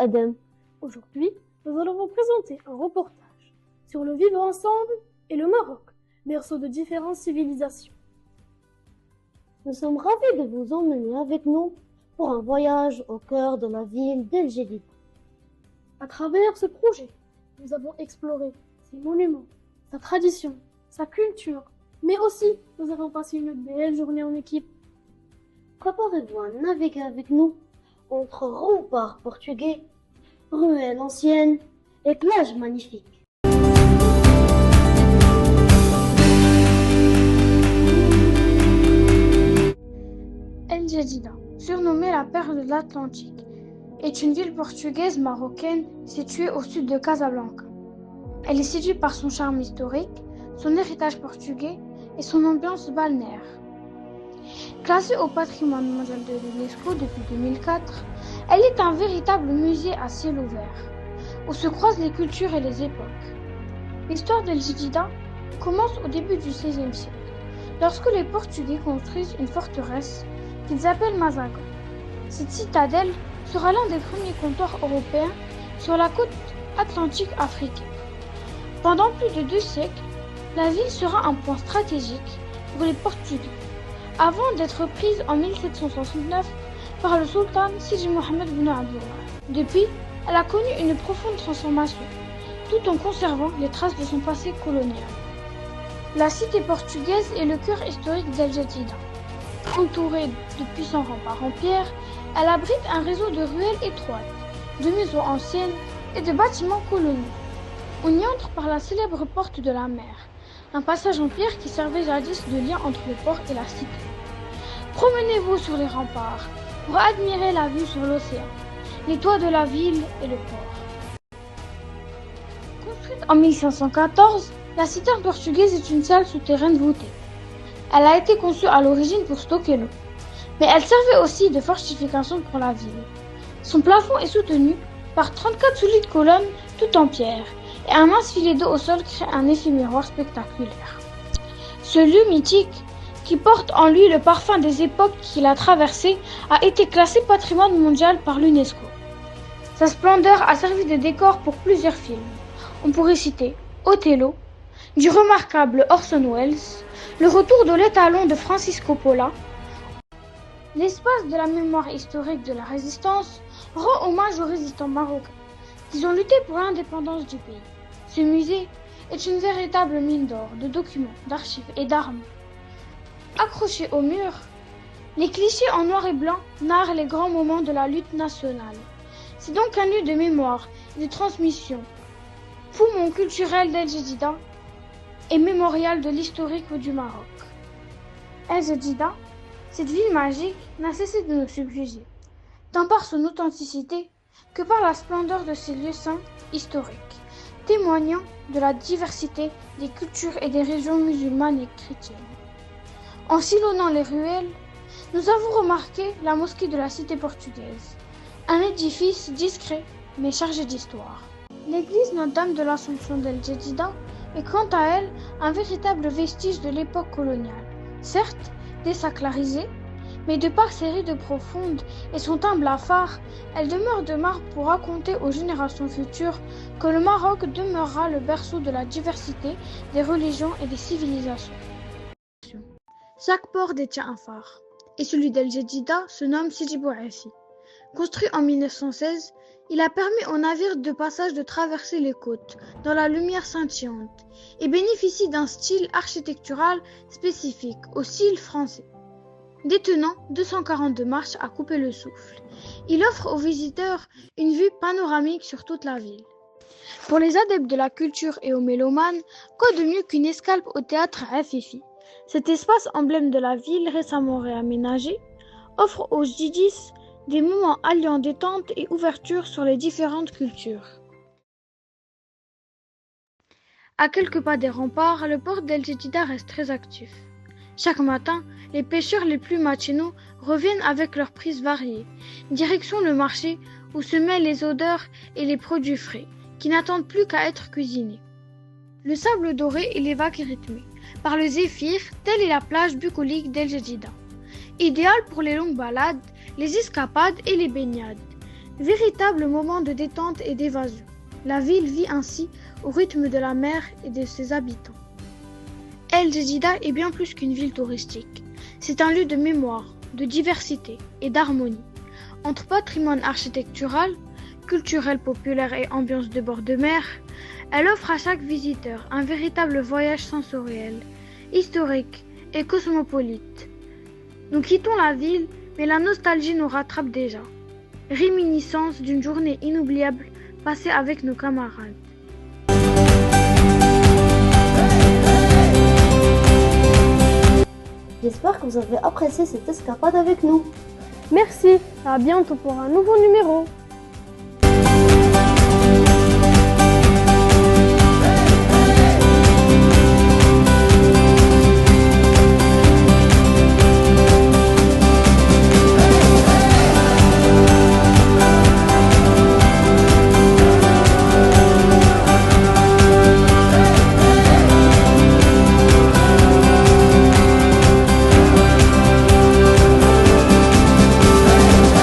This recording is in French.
Adam. Aujourd'hui, nous allons vous présenter un reportage sur le vivre ensemble et le Maroc, berceau de différentes civilisations. Nous sommes ravis de vous emmener avec nous pour un voyage au cœur de la ville d'El Jadida. À travers ce projet, nous avons exploré ses monuments, sa tradition, sa culture, mais aussi nous avons passé une belle journée en équipe. Préparez-vous à naviguer avec nous entre remparts portugais, ruelles anciennes et plages magnifiques. El Jadida, surnommée la perle de l'Atlantique, est une ville portugaise marocaine située au sud de Casablanca. Elle est séduite par son charme historique, son héritage portugais et son ambiance balnéaire. Classée au patrimoine mondial de l'UNESCO depuis 2004, elle est un véritable musée à ciel ouvert, où se croisent les cultures et les époques. L'histoire d'El Jadida commence au début du XVIe siècle, lorsque les Portugais construisent une forteresse qu'ils appellent Mazaga. Cette citadelle sera l'un des premiers comptoirs européens sur la côte atlantique africaine. Pendant plus de 2 siècles, la ville sera un point stratégique pour les Portugais, avant d'être prise en 1769 par le sultan Sidi Mohamed bin Abdullah. Depuis, elle a connu une profonde transformation, tout en conservant les traces de son passé colonial. La cité portugaise est le cœur historique d'El Jadida. Entourée de puissants remparts en pierre, elle abrite un réseau de ruelles étroites, de maisons anciennes et de bâtiments coloniaux. On y entre par la célèbre porte de la mer, un passage en pierre qui servait jadis de lien entre le port et la cité. Promenez-vous sur les remparts pour admirer la vue sur l'océan, les toits de la ville et le port. Construite en 1514, la cité portugaise est une salle souterraine voûtée. Elle a été conçue à l'origine pour stocker l'eau, mais elle servait aussi de fortification pour la ville. Son plafond est soutenu par 34 solides colonnes toutes en pierre, et un mince filet d'eau au sol crée un effet miroir spectaculaire. Ce lieu mythique, qui porte en lui le parfum des époques qu'il a traversées, a été classé patrimoine mondial par l'UNESCO. Sa splendeur a servi de décor pour plusieurs films. On pourrait citer Othello, du remarquable Orson Welles, Le Retour de l'étalon de Francis Coppola. L'espace de la mémoire historique de la résistance rend hommage aux résistants marocains qui ont lutté pour l'indépendance du pays. Ce musée est une véritable mine d'or de documents, d'archives et d'armes. Accrochés au mur, les clichés en noir et blanc narrent les grands moments de la lutte nationale. C'est donc un lieu de mémoire et de transmission, poumon culturel d'El Jadida et mémorial de l'historique du Maroc. El Jadida, cette ville magique, n'a cessé de nous subjuguer, tant par son authenticité que par la splendeur de ses lieux saints historiques, témoignant de la diversité des cultures et des régions musulmanes et chrétiennes. En sillonnant les ruelles, nous avons remarqué la mosquée de la cité portugaise, un édifice discret mais chargé d'histoire. L'église Notre-Dame de l'Assomption d'El Jadida est quant à elle un véritable vestige de l'époque coloniale, certes désacralisée, mais de par ses rides profondes et son teint blafard, elle demeure de marbre pour raconter aux générations futures que le Maroc demeurera le berceau de la diversité des religions et des civilisations. Chaque port détient un phare, et celui d'El Jadida se nomme Sidi Bouafi. Construit en 1916, il a permis aux navires de passage de traverser les côtes dans la lumière scintillante et bénéficie d'un style architectural spécifique au style français. Détenant 242 marches à couper le souffle, il offre aux visiteurs une vue panoramique sur toute la ville. Pour les adeptes de la culture et aux mélomanes, quoi de mieux qu'une escale au théâtre Afifi? Cet espace emblème de la ville récemment réaménagé offre aux djidis des moments alliant détente et ouverture sur les différentes cultures. À quelques pas des remparts, le port d'El Jadida reste très actif. Chaque matin, les pêcheurs les plus matinaux reviennent avec leurs prises variées, direction le marché où se mêlent les odeurs et les produits frais, qui n'attendent plus qu'à être cuisinés. Le sable doré et les vagues rythmées par le zéphyr, telle est la plage bucolique d'El Jadida. Idéale pour les longues balades, les escapades et les baignades. Véritable moment de détente et d'évasion. La ville vit ainsi au rythme de la mer et de ses habitants. El Jadida est bien plus qu'une ville touristique. C'est un lieu de mémoire, de diversité et d'harmonie. Entre patrimoine architectural, culturel populaire et ambiance de bord de mer, elle offre à chaque visiteur un véritable voyage sensoriel, historique et cosmopolite. Nous quittons la ville, mais la nostalgie nous rattrape déjà. Réminiscence d'une journée inoubliable passée avec nos camarades. J'espère que vous avez apprécié cette escapade avec nous. Merci, à bientôt pour un nouveau numéro.